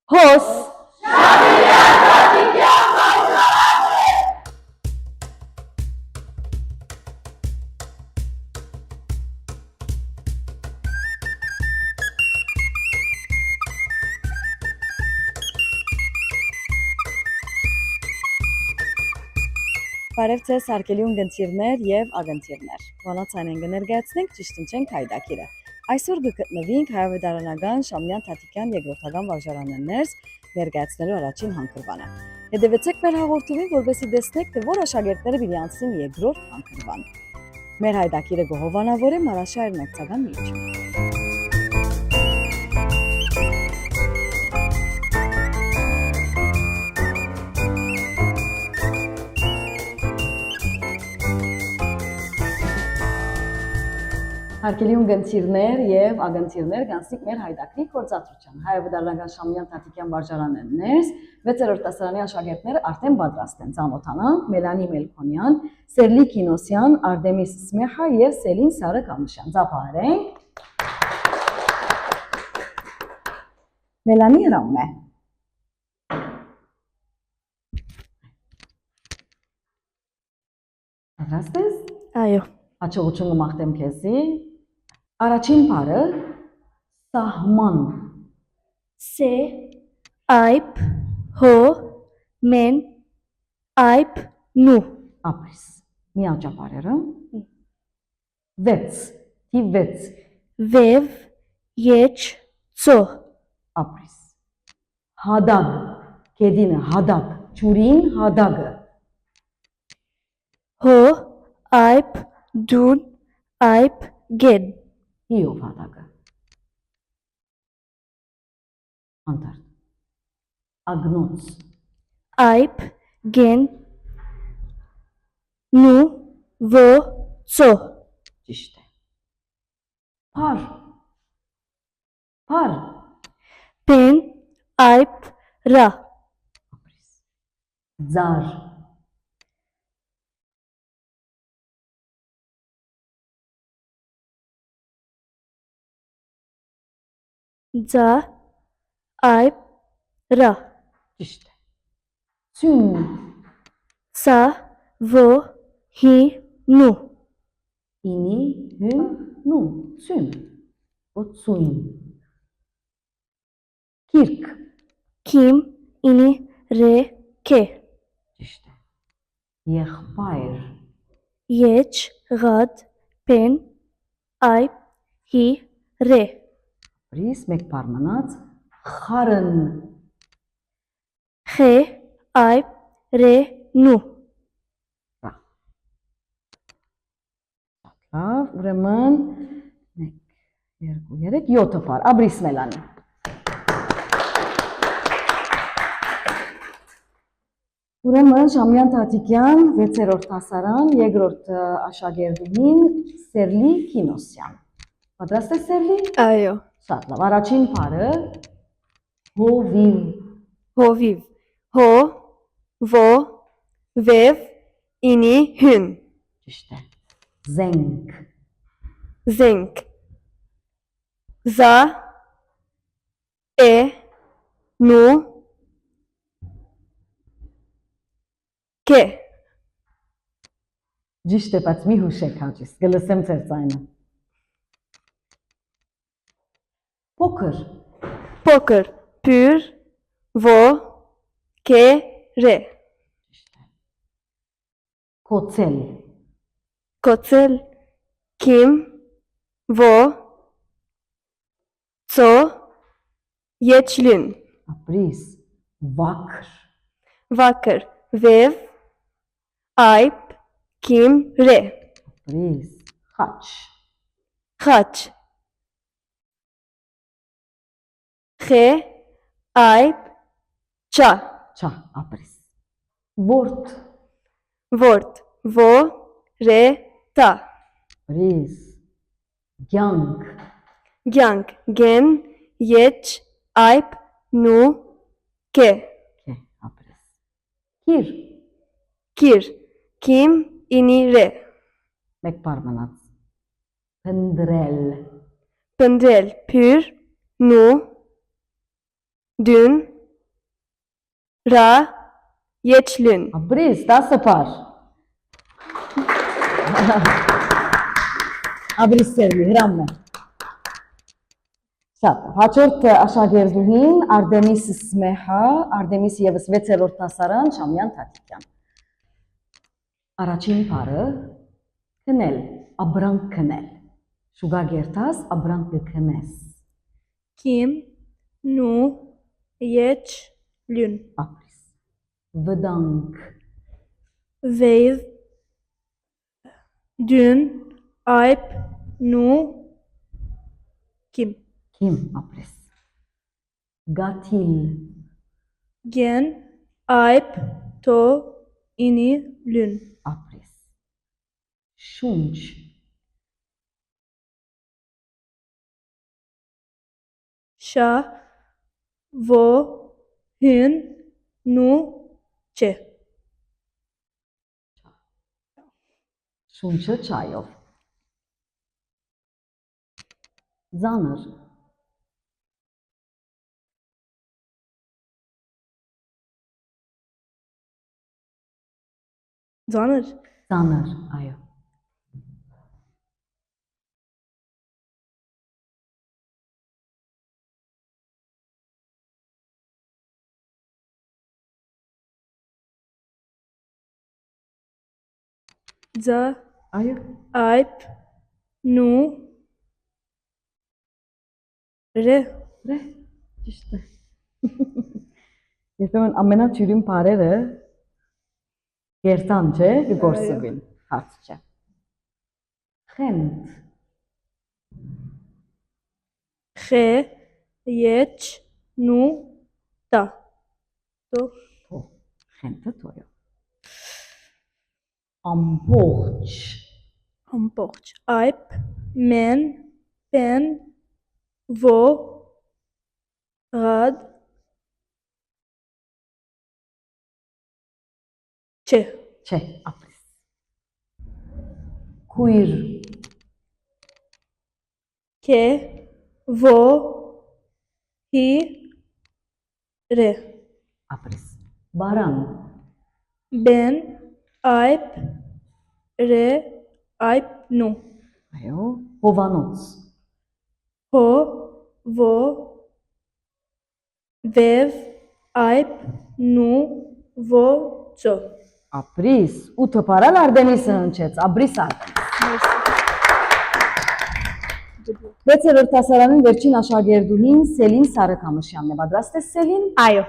Հոս Բարև ձեզ հարգելի ունգընտիրներ եւ ագընտիրներ։ Բանացան ենք ներկայացնենք ճիշտ ընչենք հայդակիրը։ Այսօր գտնվենք հայավետարանական Շամլյան Թաթիկյան երկրորդական վարժարաններս ներկայացնելու առաջին հանգրվանը։ Հետևեցեք մեր հաղորդումին, որպեսզի տեսնեք, թե որ աշակերտները պիտի անցնեն երկրորդ հանգրվան։ Մեր հայդակիրը գոհովանավոր է Մարաշահեր մեկցական միություն։ Հարգելի ունգընտիրներ եւ ագընտիրներ գանցիկ մեր հայդակրի գործադրության հայավետարանական Շամլյան Թաթիկյան վարժարաններս 6-րդ դասարանի աշակերտները արդեն պատրաստ են ծանոթանալ Մելանի Մելքոնյան, Սերլի Կինոսյան, Արտեմիս Սմեխա եւ Սելին Սարը Կամուշյան։ Ծափահարենք։ Մելանի հրամն է։ Պատրաստ ես։ Այո։ Հաջողություն կմաղթեմ քեզի։ Առաջին բառը սահման։ Սե, այբ, հո, մեն, այբ, նու։ Ապրիս։ Մի աճապարերը։ Վեց, թի վեց։ Վև, եչ, ծո։ Ապրիս։ Հադագ, կեդինը հադագ, ջուրին հադագը։ Հո, այբ, դուն, այբ, գեն։ Հիով հադագը։ Անտարդ։ Ագնոց։ Այբ, գեն, նու, ո, ծո։ Ճիշտ է։ Փար։ Փար։ Պեն, այբ, ռա։ Ապրիս։ Ձար։ Ձա, այբ, ռա։ Ճիշտ է։ Ցուն։ Սա, ո, հի, նու։ Ինի, հուն, նու, ցուն։ Ոցուն։ Կիրք։ Քիմ, ինի, ռե, կե։ Ճիշտ է։ Եղբայր։ Եչ, ղադ, պեն, այբ, հի, ռե։ Ապրիս, մեկ բառ մնաց, խարն։ Խե, այբ, ռե, նու։ Լավ, ուրեմն 1, 2, 3, 7 բառ, ապրիս Մելանի։ Ուրեմն Շամլյան Թաթիկյան 6-րդ դասարան, երկրորդ աշակերտուհին Սերլի Կինոսյան։ Պատրաստ ես Սերլի։ Այո։ Շատ լավ, առաջին բառը հովիվ։ Հովիվ, հո, ո, վև, ինի, հուն։ Ճիշտ է։ Զենք։ Զենք։ Զա, է, նու, կե։ Ճիշտ է, բայց մի հուշեք հաճիս, գլսեմ ձեր ձայնը։ Փոքր։ Փոքր, պյուր, ո, կե, ռե։ Կոցել։ Կոցել, քիմ, ո, ծո, եչլուն։ Ապրիս, վակր։ Վակր, վև, այբ, քիմ, ռե։ Ապրիս, խաչ։ Խաչ։ Խե, այբ, չա։ Չա, ապրիս։ Որդ։ Որդ, ո, ռե, տա։ Ապրիս, գյանք։ Գյանք, գեն, եչ, այբ, նու, կե։ Կե, ապրիս։ Կիր։ Կիր, քիմ, ինի, ռե։ Մեկ բառ մնաց։ Փնդրել։ Պնդրել, պյուր, նու, դուն, Ra, Yechlün. Ապրիս, 10 բար։ Ապրիս սերվի, հրամն է։ Շատ, հաջորդ աշակերտուհին Արտեմիս Սմեհա, Արտեմիս եւս 6-րդ դասարան Շամյան Թաթիկյան։ Առաջին բառը քնել, ապրանք քնել։ Շուգա գերտաս, ապրանք կքնես։ Kim, Nu, Yechlün. Ապրիս։ Վդանք, Vev, Dün, Alp, Nu, Kim. Kim ապրիս։ Գաթիլ, Gen, Alp, To, Ini, Lün. ապրիս։ Շունչ, Şa, Vo, Hün, Nu, Çe. շունչը չայով։ Զանր, Zanır. զանր, այո։ Za, Այո, Alp, Nu, Re. դե, ճիշտ է։ Երբեմն ամենաճյուրին բարերը գերտան չէ, կգործվին, հարց չէ։ Խենթ, Xe, Yeç, Nu, Ta. To. թո, խենթը թոյո։ Ամբողջ, Ամբողջ. Alp, Men, Pen, Vo, Rad, Çe. չէ, ապրիս։ Քույր, Ke, Vo, Hi, Re. ապրիս։ Բարան, Ben, Alp, Re, Alp, Nu. այո, հովանոց, Ho, Vo, Vev, Alp, Nu, Vo, Ço. ապրիս, 8 բարալ Արտեմիսը հնչեց, ապրիս Արտեմիս։ 6-րդ դասարանին վերջին աշակերտուհին Սելին Սարքամշյանն է, պատրաստ է Սելին։ Ayo.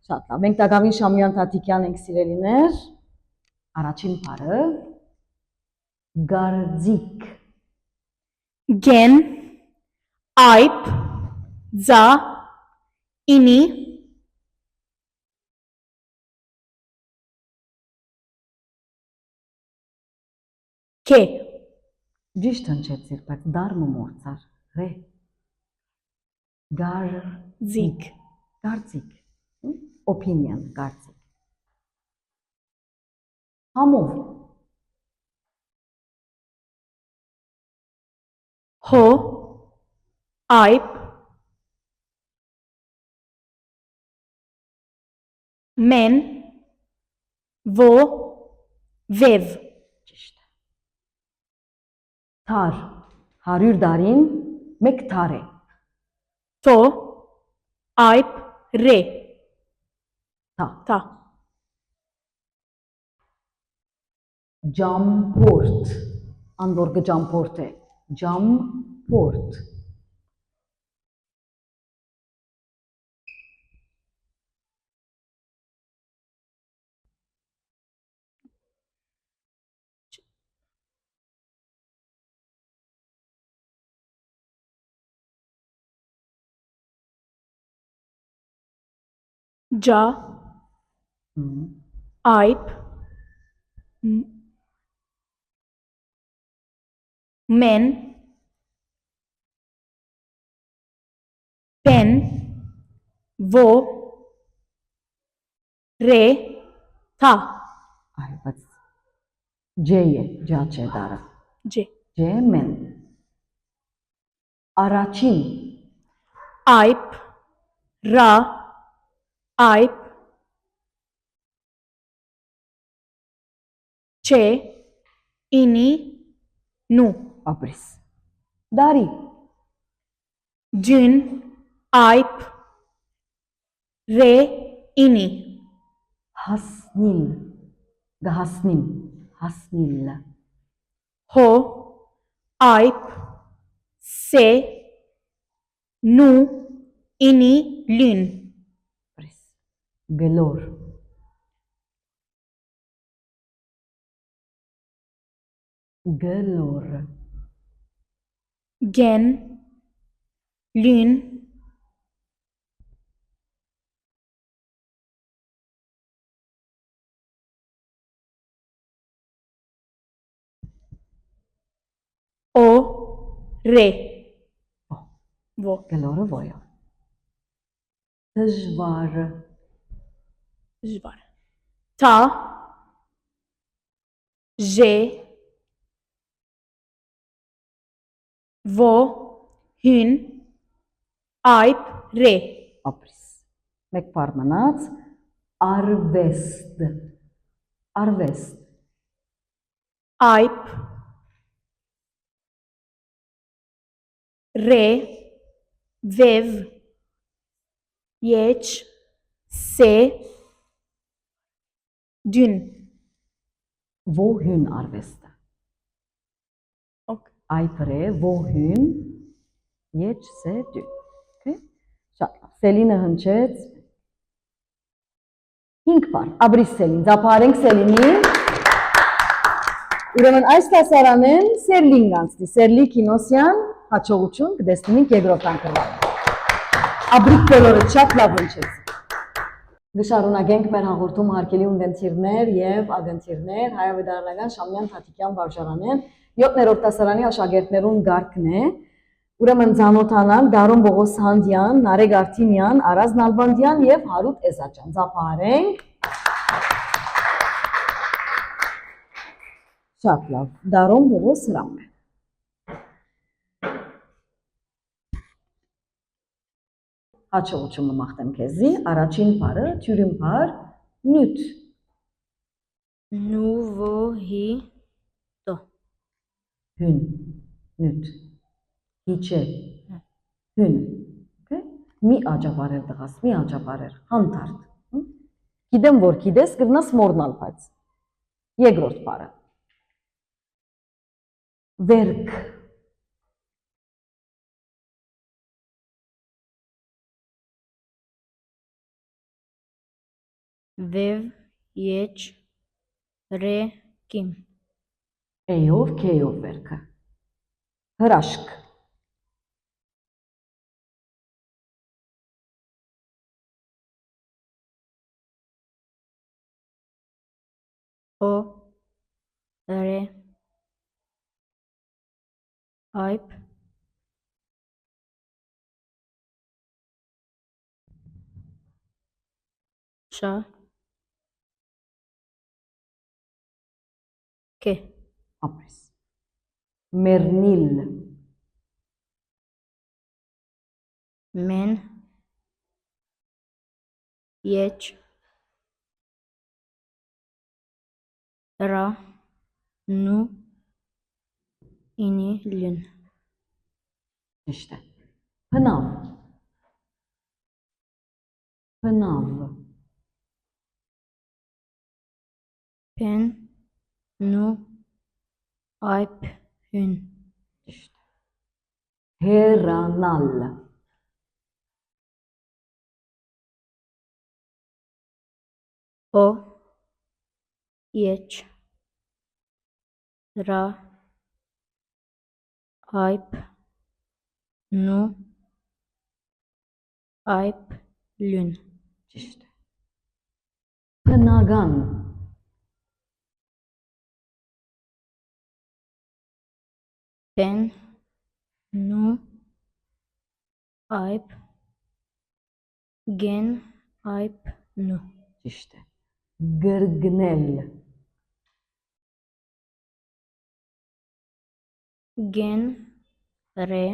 Շատ լավ, մենք Տագավին Շամյան Թաթիկյան ենք սիրելիներ։ Առաջին բառը գարձիկ, Gen, Alp, Za, Ini, Ke. ճիշտ հնչեցիր, բայց դարմը մորցար, ռե։ Zik. Գարձիկ, opinion, գարձիկ։ Համով, Ho, Alp, Men, Vo, Vev. ճիշտ է։ Թար, 100 դարին մեկ թար է, To, Alp, Re. թա։ Ta. Ջամփորդ, անդորգը ջամփորդ է, ջամփորդ, Ja, Alp, Men, Pen, Vo, Re, Ta. այ, բայց ջե է, ջա չէ դարը, J. ջե մեն, առաջին, Alp, Ra, Alp, Che, ini, nu. Ապրիս։ Դարի, Gin, aip, re, ini. հասնիլ, գահասնիմ, հասնիլ, Ho, aip, se, nu, ini, lin. ապրիս։ Գլոր, գլոր, Gen, lin, o, re. Vo. գլորը ոյը։ Դժվար, Жвар. Ta, je, vo, hyn, aip, re. ապրիս։ Մեկ բառ մնաց, արվեստ, արվեստ, Aip, re, vev, yech, se, dün. ոհյուն արվեստը, Ok. այպրե, ոհյուն, եչ սե դյուն, okay? Շատ լավ, Սելինը հնչեց, 5 բառ, ապրիս Սելին, ձապարենք Սելինին, ուրեմն այս տասարանեն Սերլին գանցնի, Սերլի Կինոսյան, հաչողություն կդեսնինք երկրորդ անգամ։ Ապրիկ բոլորը շատ լավ հնչեց։ Գշարունակենք մեր հաղորդում հարգելի ունգընտիրներ եւ ագընտիրներ հայավետարանական Շամյան Թաթիկյան վարժարանեն 7-րդ դասարանի աշակերտներուն գարկն է։ Ուրեմն ցանոթանանք Դարոն Բողոսանդյան, Նարեկ Արտինյան, Արազ Նալբանդյան եւ Հարութ Էզաճան։ Ձապարենք։ Շատ լավ։ Դարոն Բողոս Հրամ։ Հաչողությունը մաղթեմ քեզի, առաջին բառը, թյուրին բառ, նյութ, Նուվոհի տո։ հյուն, նյութ, հիչե, հյուն, okay? Մի աջապարեր դղաս, մի աջապարեր, հանթարդ, գիտեմ, որ գիտես, կրնաս մորնալ, բայց, երկրորդ բառը, վերք, Վև, եչ, ρε, կիմ։ էյով, քեյով վերքը, հրաշք, Օ, ρε, այպ, շա, կե։ ապրես, մերնիլ, Մեն, եչ, ռա, նու, ինի, լյուն։ ճիշտ է, փնավ, փնավ, Պեն, նու, այպ, հյուն։ ճիշտ է, հերանալ, Օ, եչ, ռա, այպ, նու, այպ, լյուն։ ճիշտ է, փնագան, Պեն, նու, այպ, գեն, այպ, նու։ ճիշտ է, գրգնել, Գեն, ρε,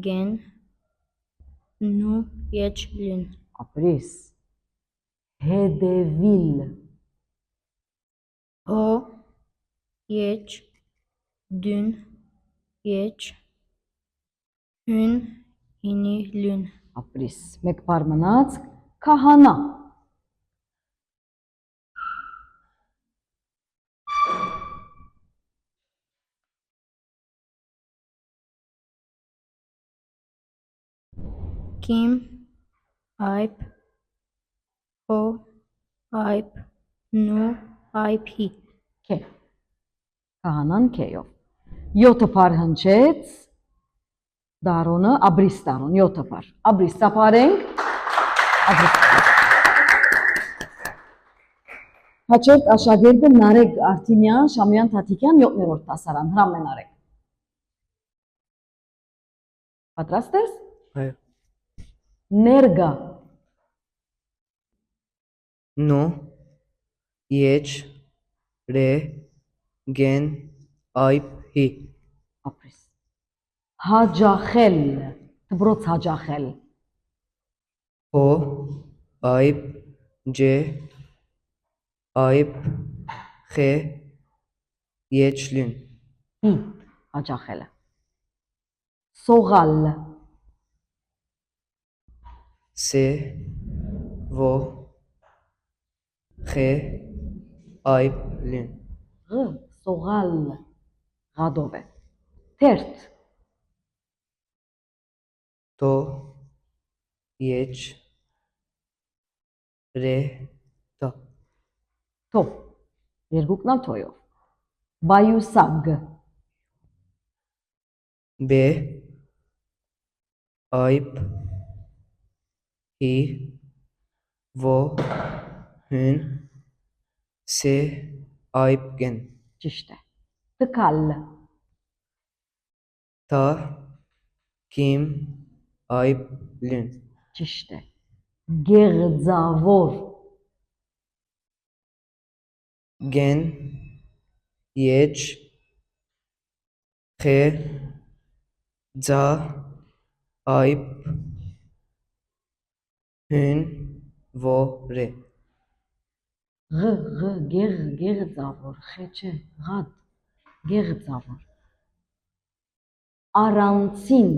գեն, նու, եչ, լյուն։ ապրիս, հետևիլ, O, Yeç, Dün, Yeç, Hün, İni, Lün. Ապրիս։ Մեկ բառ մնաց, քահանա։ Kim, Ayp, Ho, Ayp, Nu, Ayp, Hi. Քե։ Քահանան քեյով։ 7 բառ հնչեց, դարոնը ապրիս դարոն 7 բառ։ Ապրիս ծափարենք, ապրիս։ Հաջորդ աշակերտը Նարեկ Արտինյան, Շամյան Թաթիկյան 7-րդ դասարան, հրամեն արեք։ Պատրաստ ես։ Այո։ Ներգա, Նո, Եչ, Ռե, Գեն, Այբ, Հի։ ապրիս։ Հաջախել, դբրոց հաջախել, Հո, Այբ, Ջե, Այբ, Խե, Եչ, Լյուն։ ի, հաջախելը։ Սողալ, Սե, Ո, Խե, Այբ, Լյուն։ ղ, սողալ, ղադով է։ Թերթ, Տո, Եչ, Ռե, Տա։ թո, երկուքնալ թոյով։ Բայուսագ, Բե, Այբ, Հի, Ո, Հուն, Սե, Այբ, Գեն։ ճիշտ է։ Տկալ, Թա, Կիմ, Այբ, Լյուն։ ճիշտ է։ Գեղձավոր, Գեն, Եչ, Խե, Ձա, Այբ, Հուն, Ո, Ռե։ գեղձավոր, խե չէ, ղադ, գեղձավոր։ Առանցին,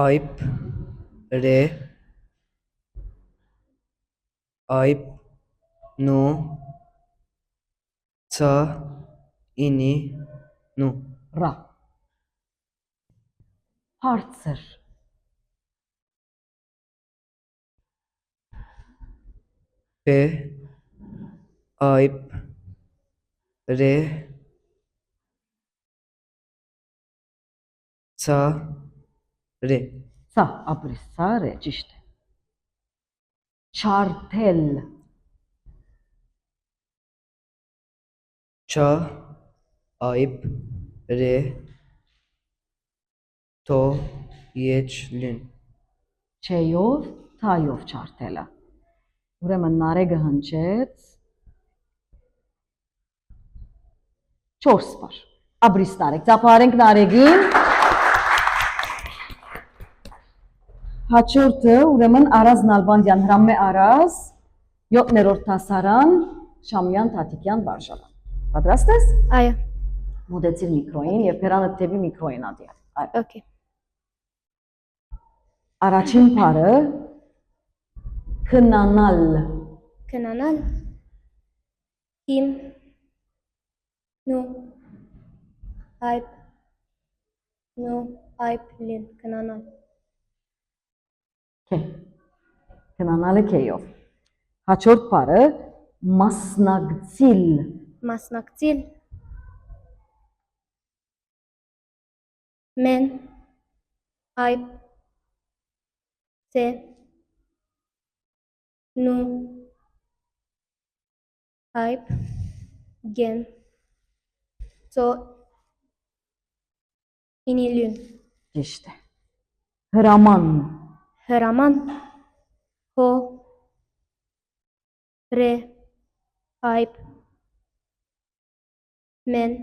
Այբ, Ռե, Այբ, Նո, Ցա, Ինի, Նու։ ռա։ Հարցր, Բե, Այբ, Ռե, Ցա, Ռե։ սա, ապրիս, սա է, ճիշտ է։ Չարթել, Չա, Այբ, Ռե, Թո, Եչ, Լյուն։ չեյով, թայով չարթելը։ Ուրեմն նարեգը հնչեց 4 բառ։ Ապրիս նարեկ, ծափարենք նարեգին։ Հաջորդը ուրեմն Արազ Նալբանդյան, Հրամե Արազ, 7-րդ դասարան, Շամյան Թաթիկյան վարժարան։ Պատրաստ ես։ Այո, Մոտեցիր միկրոին եւ բերանը տեւի միկրոին ադիա։ Այո։ okay. Առաջին բառը քնանալ, Քնանալ, Kim, Nu, Ayp, Nu, Ayp, Lün. Քնանալ, քե։ Քնանալը քեյով։ Հաջորդ բառը մասնագծիլ, Մասնակցիլ, Մեն, Ayp, Սե, Նու, Ayp, Գեն, Ծո, Ինի, Լյուն. ճիշտ է։ Հրաման, Հրաման, Հո, Ռե, Այպ, Մեն,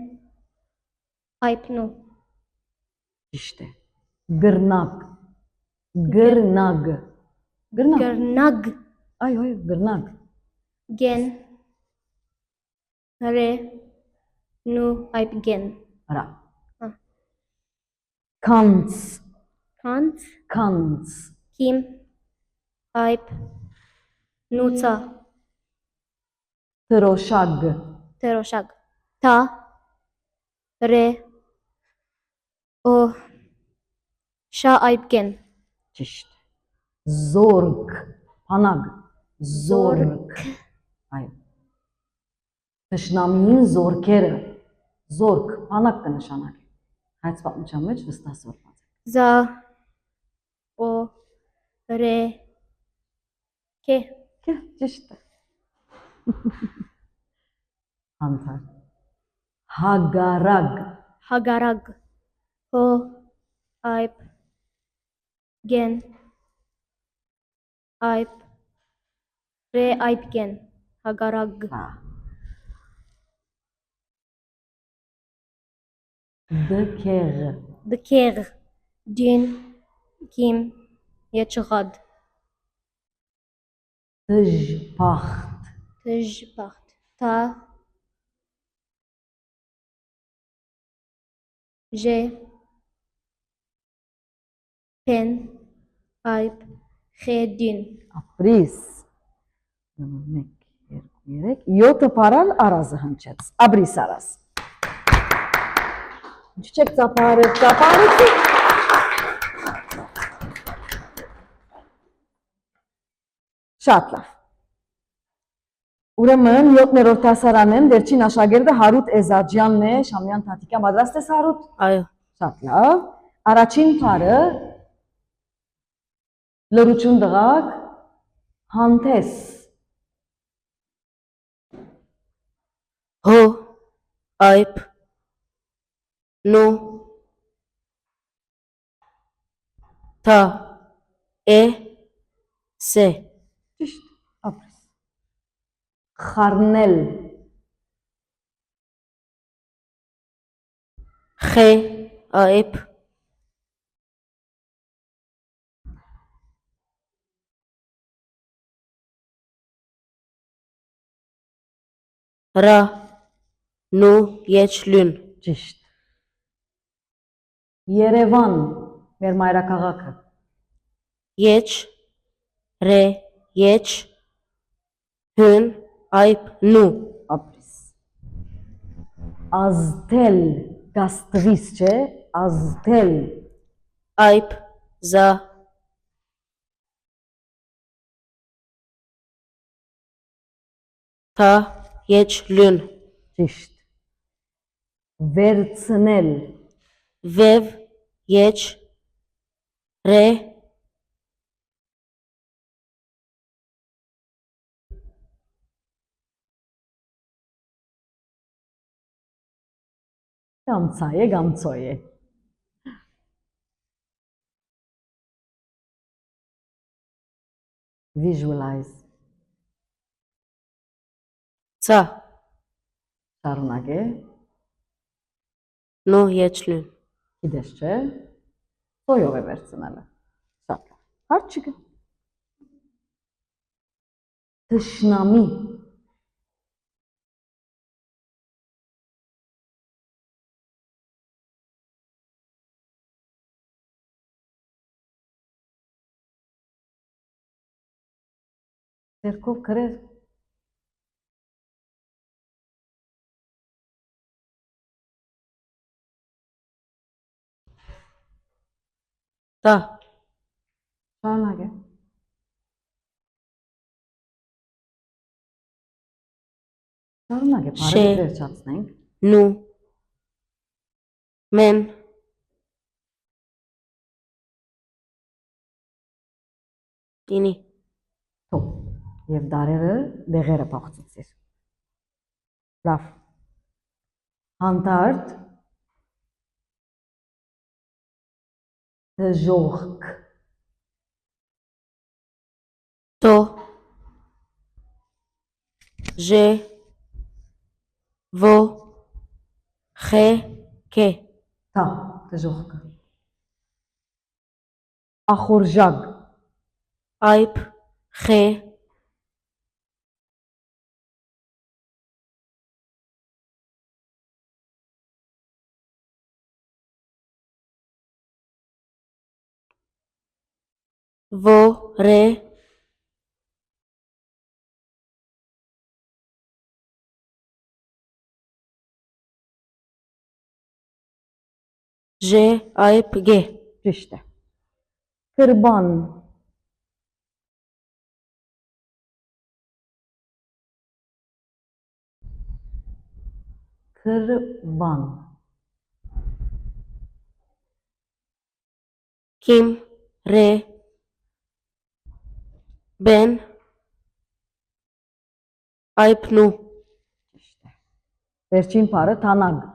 Այպ, Նու. ճիշտ է։ Գրնակ, գրնագ, գրնակ, Գրնագ, այ գրնանք Gen. Re. Nu. Ayıp gen. հրա Հա։ Kants Kant. Kants Kim. Ayıp. Nuca. Տրոշակ Teroşak. Ta. Re. O. Şa ayıp gen. ճիշտ Զորք Փանագ Զորք այո Տշնամին զորքերը Զորք Փանագ կնշանակի Հայց պատմության մեջ վստահ զորված է Za. O. Re. Ke. Կե ճիշտ է Անթար Հագարագ Hagarag. Ho. Ayıp. Gen. Ayıp. Re ayıp gen. Hagarag. Հա Դքեղ Dker. Din. Kim. Yeçğad. Դժբախտ Tejbaht. Ta. Je. Pen. Ayıp. Xedin. ապրիս 1 2 3 7 парալ արազը հնչեց ապրիս արազ Ինչ չեք ծափարեցի Շատ լավ Ուրեմն 7-րդ դասարանեն վերջին աշակերտը Հարութ Էզաջյանն է Շամյան Թաթիկյան պատրաստ ես Հարութ Այո Շատ լավ Առաջին բառը լրություն դղակ Հանտես Հո Այպ Նո Թա Է Սե Ճիշտ ապրես Խառնել Խե Այպ Ռա Նու Եչլյուն Ճիշտ Երևան մեր մայրաքաղաքը Եչ Ռե Եչ Հուն Այպ Նու ապրես Ազդել գաստվիս չէ ազդել Այպ Զա Թա Եչլյուն ճիշտ վերցնել Վև Եչ Ռե Գամցոյե Visualize Ցա շարունակե Նու Եչլյուն գիտես չէ սոյով է վերցնելը շատ լավ հարց չկա Թշնամի Ձերքով գրեր Տա շարունակե շարունակե Շե։ բարև վերջացնենք Նու Մեն Տինի թող եւ դարերը դեղերը փոխեցիր լավ հանդարտ դժողք Տո Ժե Ո Խե Քե Թա դժողքը ախորժակ Այպ Խե vo, re, je, ayıp, ge, Ճիշտ է։ Կրբան, կրբան, kim, re, ben, ayıp, nu, վերջին բառը թանագ,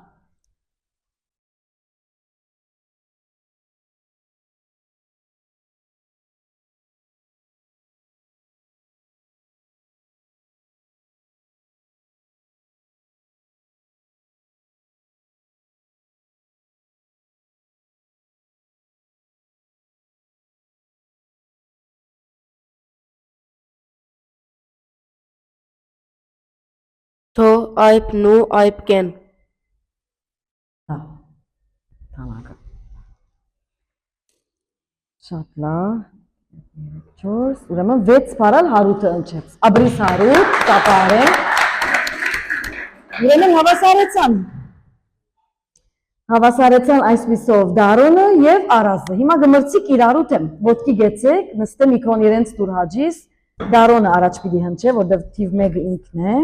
to, ayıp, nu, ayıp, gen, հա, թանագը։ Շատ լավ, 4, ուրեմն 6 բառալ հարութը ընչեց։ Աբրիս հարութ, կապարենք։ Ուրեմն հավասարեցան այսպիսով Դարոնը եւ Արազը։ Հիմա գմրցիկ իրարու թեմ, ոտքի գեցեք, նստեմ իքրոն իրենց դուր հաջիս, Դարոնը առաջ պիտի հնչե, որտեվ թիվ 1-ը ինքն է։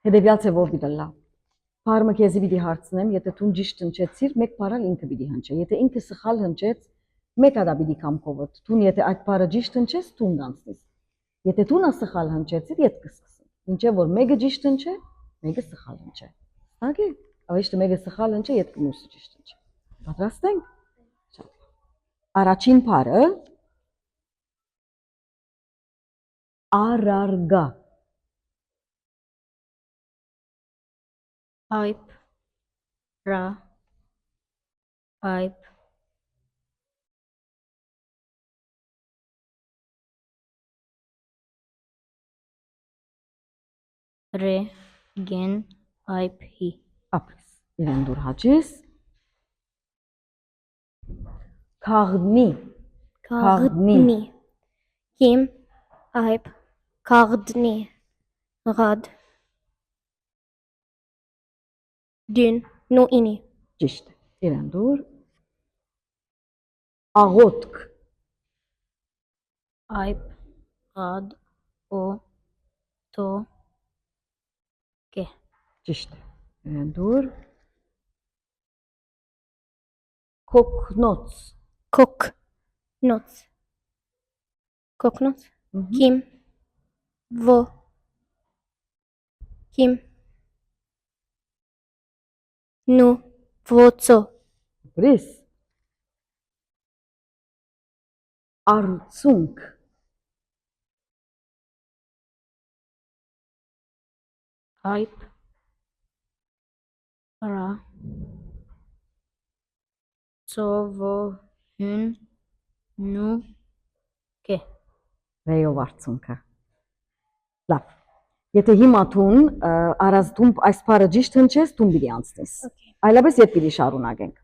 Հետևյալ ձևով պիտի լա։ Բառը քեզի պիտի հարցնեմ, եթե դու ճիշտ հնչեցիր, մեկ բառալ ինքը պիտի հնչե։ Եթե ինքը սխալ հնչեց, մեկ հատ պիտի կամքովդ։ Դու եթե այդ բառը ճիշտ հնչես, դու կանցնես։ Եթե դու նա սխալ հնչեցիր, ետ կսկսեմ։ Ինչեւ որ մեկը ճիշտ հնչե, մեկը սխալ հնչե։ Ստագի, ավեշտը մեկը սխալ հնչե, ետ կմուսը ճիշտ հնչե։ Պատրաստ ենք։ Շատ լավ։ Առաջին բառը արարգա։ Ayıp. Ra. Ayıp. Re. Gen. Ayıp. Hi. Ապրես։ Իրեն դուր հաջիս։ Քաղնի։ Kağıdni. Kim? Ayıp. Kağıdni. Gad. Dün. Nu ini. Ճիշտ է։ Իրեն դուր։ Աղոտք։ Ayıp. Gad. O. To. Ke. Ճիշտ է։ Իրեն դուր։ Կոկնոց։ Kok. Not. Koknot. Kim? Vo. Kim? Nu. Voco. Ապրես։ Արցունք։ Ayıp. Ra. Sovo. Hün. Nu. Ke. Ռեյով արցունքը։ Լավ։ Եթե հիմա դուն արած դու այս բառը ճիշտ հնչես, դու պիտի անցնես։ Okay. Այլապես ետ պիտի շարունակենք։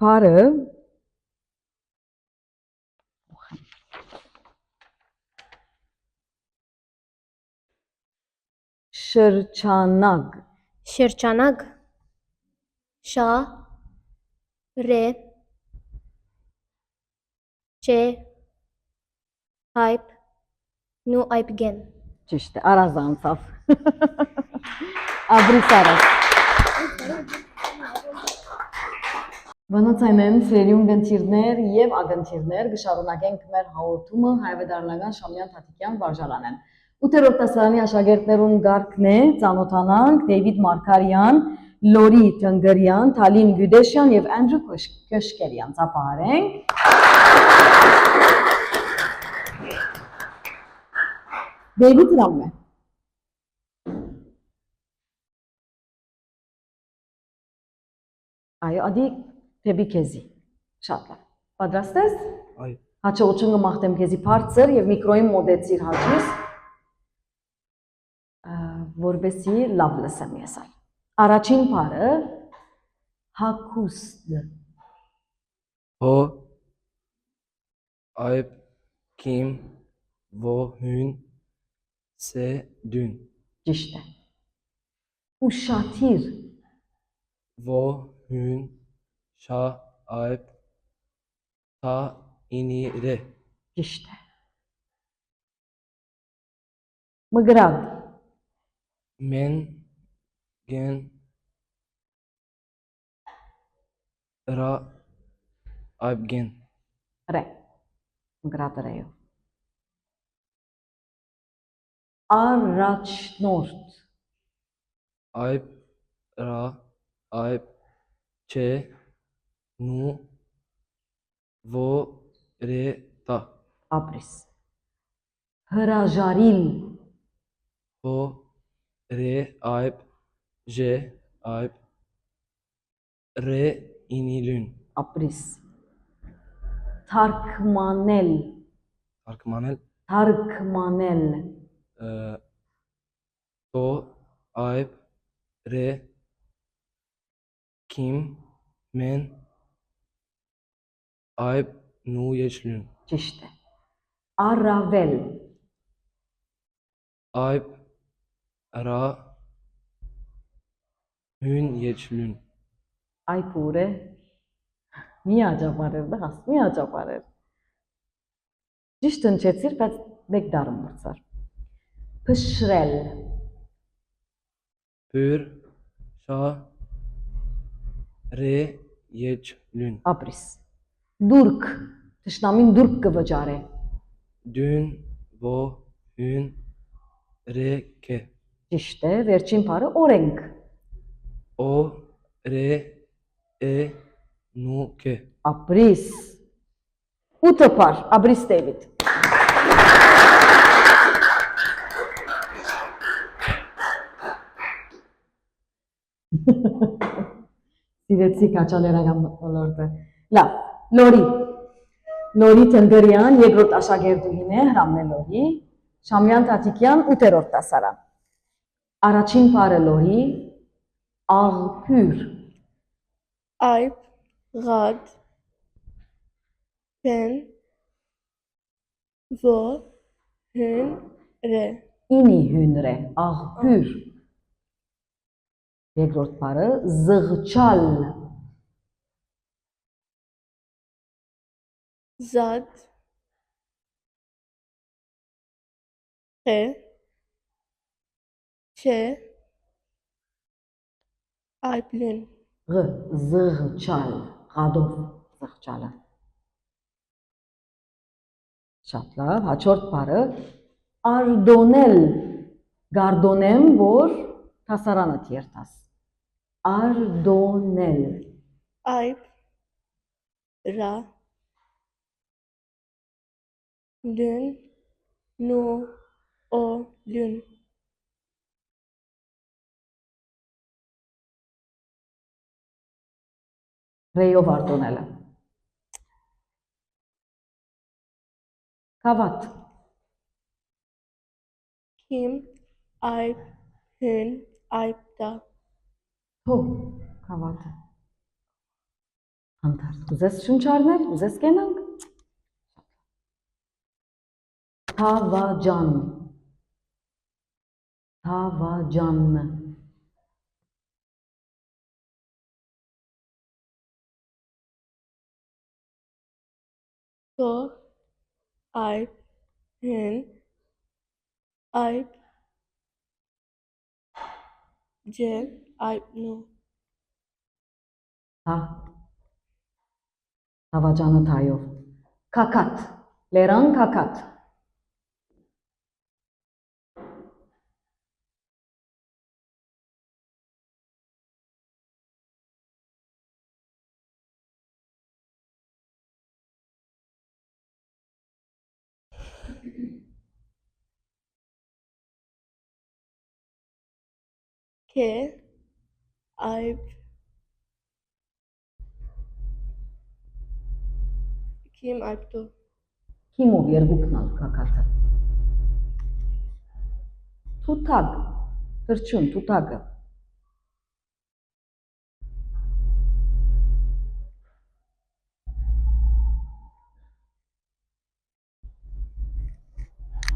Բառը շրջանակ։ Şırçanak. Şa. Re. Çe. Ayıp. Nu ayıp gen. Ճիշտ է, Արազը անցավ։ Աբրիս Արազ։ Վանացայնեն սերիուն գնտիրներ եւ ագնտիրներ կշարունակենք մեր հաղորդումը հայվեդարնական Շամյան Թաթիկյան վարժարանեն։ 8-րդ դասարանի աշակերտներուն գարկն է ծանոթանանք Դեյվիդ Մարկարյան, Լորի Տնգրյան, Թալին Գյուդեշյան եւ Անդրու Կոշկերյան։ Ծափարենք։ Դեյվիդ Ռամն է։ Այո, ադի թեպի քեզի։ Շատ լավ։ Պատրաստ ես։ Այ Հաջողություն կմաղթեմ քեզի բարձր եւ միկրոին մոտեցիր հաջիս, որովհետեւ լավ լսեմ ես ալ։ Առաջին բառը հակուստ, հո այբ կիմ ո հուն սե դուն ճիշտ է։ Ուշաթիր, ո հուն շա այբ թա ինի ռե ճիշտ է։ Մգրադ, մեն գեն ռա այբ գեն ռե, մգրադրեյով։ Առաջնորդ, այբ ռա այբ չէ նու ո ռե տա ապրիս։ Հրաժարիլ, հո ռե այբ ժե այբ ռե ինի լուն ապրիս։ Թարգմանել, թարգմանել թարգմանել, տո այբ ռե կիմ մեն այբ նու եչլուն ճիշտ է։ Առավել, այբ ռա հուն եչլուն այ փուրը մի աջապարեր դա հաս մի աջապարեր ճիշտ ընչեցիր բայց մեկ դարում մրցար փշրել բյուր շա ռե եչլուն ապրիս դուրք տշնամին դուրք կվճարե դուն ո հուն ռե կե ճիշտ է վերջին բառը օրենք օ ռե է նու կե ապրիս ութը բառ ապրիս Դեվիդ Սիրեցի կաչալերական մոլորդը լավ Լորի Տնգրյան երկրորդ աշակերտուհին է Հրամնե Լորի Շամյան Տատիկյան 8-րդ դասարան Առաջին բառը Լորի աղբյուր այբ, ղադ, պեն, ո, հուն, ռե, ինի հյունր է աղբյուր երկրորդ բառը զղջալ զադ, խե, չէ, այբ լուն, զղջալ ղադով զղջալը շատ լավ հաջորդ բառը արդոնել գարդոնեմ որ հասարանը թերթաս արդոնել այբ, ռա, լուն, նու, օ, լուն, ռեյով արդոնելը կավատ քիմ, այբ, հուն, այբ տա, թո կավատը հանդարտ ուզես շնչարնել ուզես կենանք թավաջան թո, այբ, հուն, այբ, ջե, այբ նու, թավաջանը թայով կակատ լերան կակատ քե, այբ, Kim ayb to. Քիմով երկուքն ալ կակաթը։ Թութակ, թրջուն, թութակը։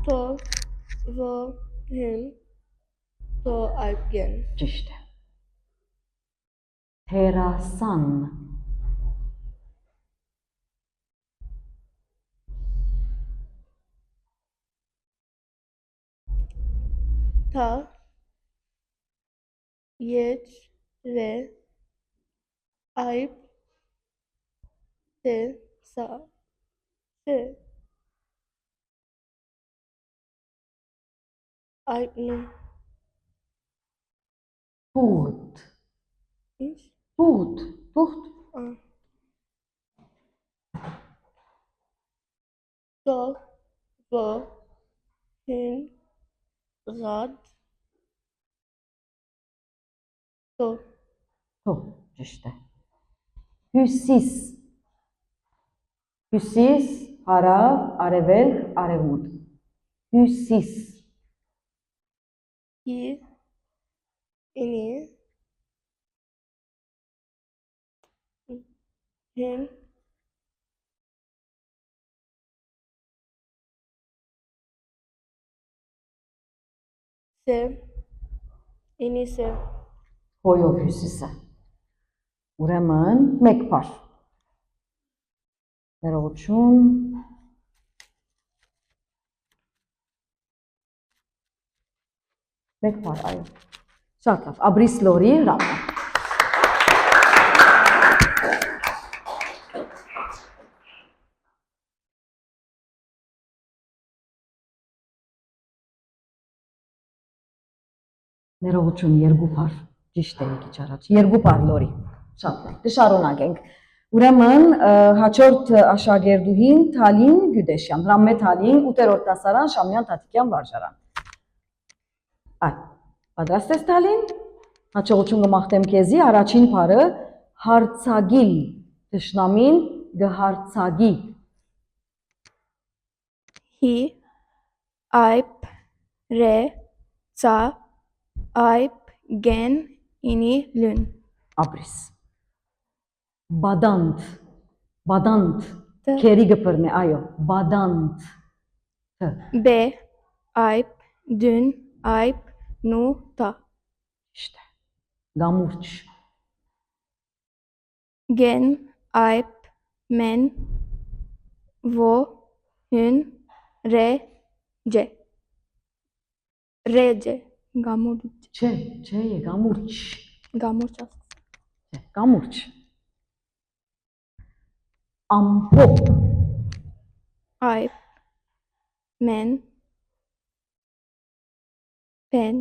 To vo hin to ayb gen. Ճիշտ է։ Թերասան, Ta yech ve ayb te sa se ayb nu. թուղթ, İş. թուղթ, թուղթ, Ah. To vo hin rad to թո, ճիշտ է։ Հյուսիս, հյուսիս, հարավ, արևելք, արևմուտք։ Հյուսիս, hi ini hin se ini se հոյով հյուսիսը։ Ուրեմն, մեկ բար։ Ներողություն։ Մեկ բար, այո։ Շատ լավ, Աբրիս լորի հրապը։ Ներողություն երկու բար, ճիշտ է քիչ առաջ, երկու բար լորի, շատ լավ, դժարունակենք։ Ուրեմն հաջորդ աշակերտուհին Թալին Գյուդեշյան, Հրամե Թալին, 8-րդ դասարան, Շամյան Տատիկյան վարժարան։ Այ, պատրաստ ես Թալին։ Հաջողություն կմաղթեմ քեզի, առաջին բառը հարցագիլ, դշնամին գհարցագի։ hi ayb re sa ayb gen ini lün Աբրիս։ Բադանտ, բադանտ, Դե։ քերի գպրն է, այո, բադանտ։ be ayb dün ayb nu ta Ճիշտ է։ Գամուրջ, gen ayb men vo hün re ce rece gamur չէ, չէ, գամուրջ, gamur ças չէ, գամուրջ։ Ամփոփ, ayb men pen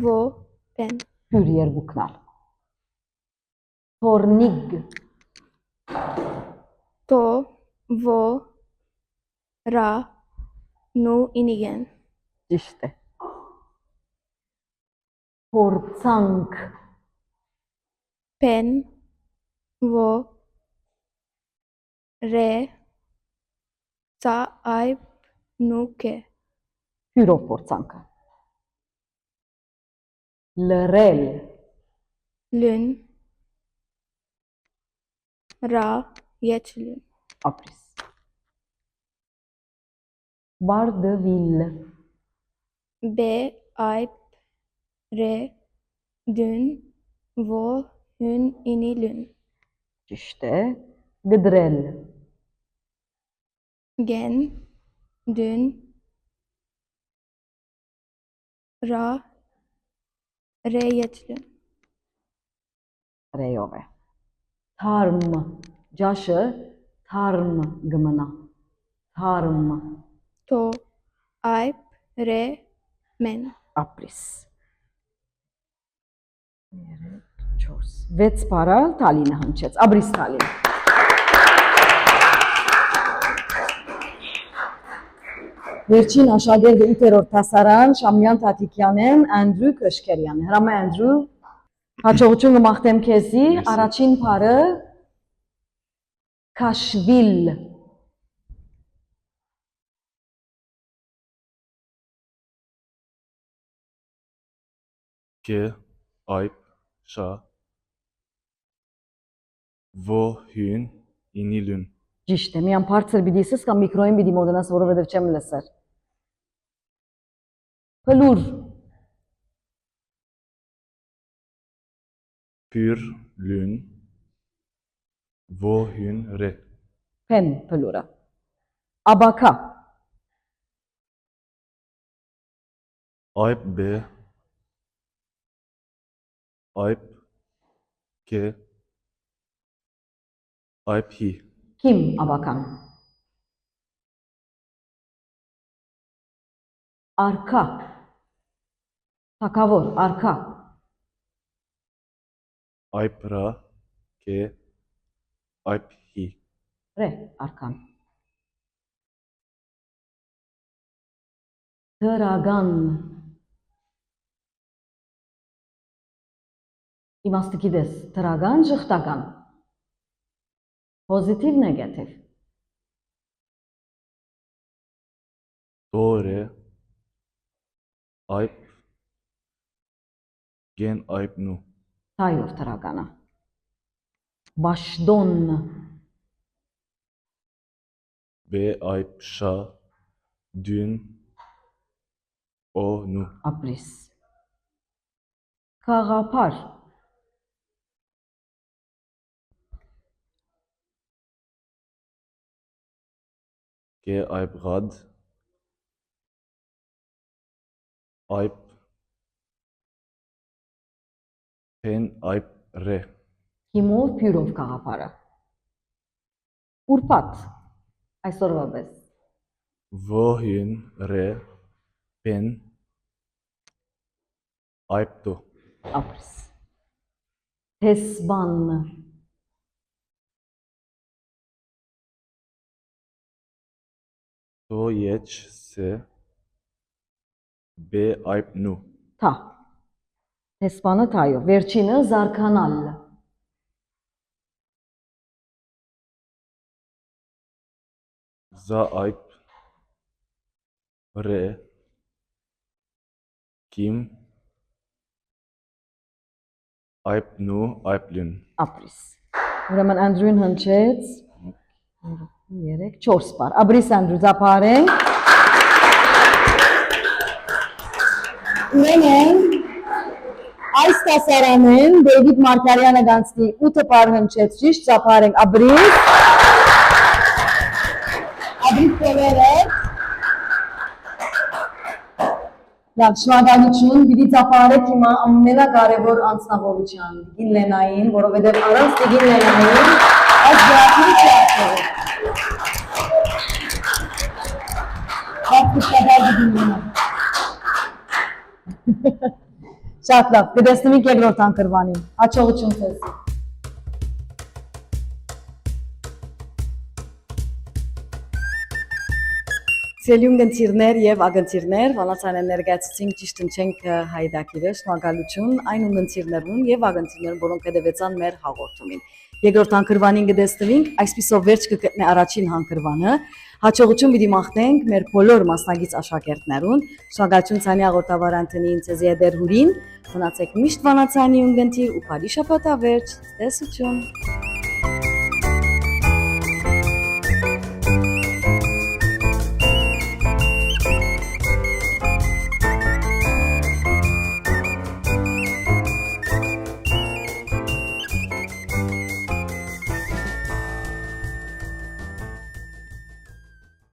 vo pen հյուր երկուքնալ։ Թորնիգ, to vo ra nu inigen ճիշտ է։ Փորձանք, pen vo re sa ayb nu ke հյուրով փորձանքը։ Լրել, lün ra yeçlün Աբրիս։ Վարդվիլ, be ayb re dün vo hün ini lün ճիշտ է։ Գդրել, gen dün ra re yeçlün ռեյով է։ Թարմ, ջաշը թարմ գմնա։ Թարմ, to ayb re men Աբրիս։ 3, 4, 6 բառը Թալինը հնչեց։ Աբրիս Թալին։ Վերջին աշակերտը 8-րդ դասարան Շամյան Տատիկյանն, Անդրու Քրշկերյան։ Հրամե Անդրու, հաջողություն կմաղթեմ քեզի, առաջին բառը Քաշվիլ, Ke, ayp, şa. Vohün, inilün. ճիշտ է, միան բարձր պիտի ասես կամ միկրոին պիտի մոտենաս, որովհետև չեմ լսեր։ Փլուր, Pür, lün. Vohün, re. փեն փլուրը։ Աբակա, Ayp, be. Ayp, ke. Ayp, hi. քիմ աբական։ Արքա, թակավոր, արքա, Ayp, ra. Ke. Ayp, hi. ռե, արքան։ Դրագան, իմաստը գիտես, դրագան, ժխտական, պոզիտիվ, նեգետիվ, Do, re. Ayp. Gen, ayp, nu. թայով դրագանը, բաշդոն, Be, ayp, şa. Dün. O, nu. ապրիս, կաղապար, Ge, ayp, gad. Ayp. Pen, ayp, re. հիմով, պյուրով կաղապարը, ուրպատ, այսօրվա պես, Vohün, re. Pen. Ayp, do. ապրիս, թեսբան, Do, yeç, se. Be, ayp, nu. թա, թեսբանը թայով, վերջինը զարկանալ, Za, ayp. Re. Kim. Ayp, nu. Ayp, lün. ապրիս, ուրեմն Անդրույն հնչեց, 3, 4 պար, ապրիս Անդրու, զապարենք, ունենենք, այս տասարանեն Դեյվիդ Մարկարյանը գանցնի 8 պար հնչեց ճիշտ, զապարենք ապրիս, ապրիս տևերեք, լավ, շնորհակալություն, պիտի ծափարեք հիմա ամենակարևոր անձնավորության Տիգին Լենային, որովհետև առանց Տիգին Լենային այս գրաֆին չի ապրել։ Շատ կշտաբար Տիգին Լենան։ Շատ լավ, կտեսնենք երկրորդ անկրվանին։ Հաջողություն ձեզ։ Սելյուն գնցիրներ եւ ագնցիրներ, վանացանեն ներկայացուցինք ճիշտ ընչենք հայդակիրը, շնորհակալություն այն ունգնցիրներուն եւ ագնցիրներուն, որոնք հետեւեցան մեր հաղորդումին։ Երկրորդ հանգրվանին կդեսնվենք, այսպիսով վերջ կգտնի առաջին հանգրվանը։ Հաջողություն պիտի մաղթենք մեր բոլոր մասնագից աշակերտներուն։ Շնորհակալություն ցանի աղոթավար Անտոնին Ցեզիադեր Հուրին, մնացեք միշտ վանացանի ունգնցիր ու բարի շաբաթավերջ։ Տեսություն։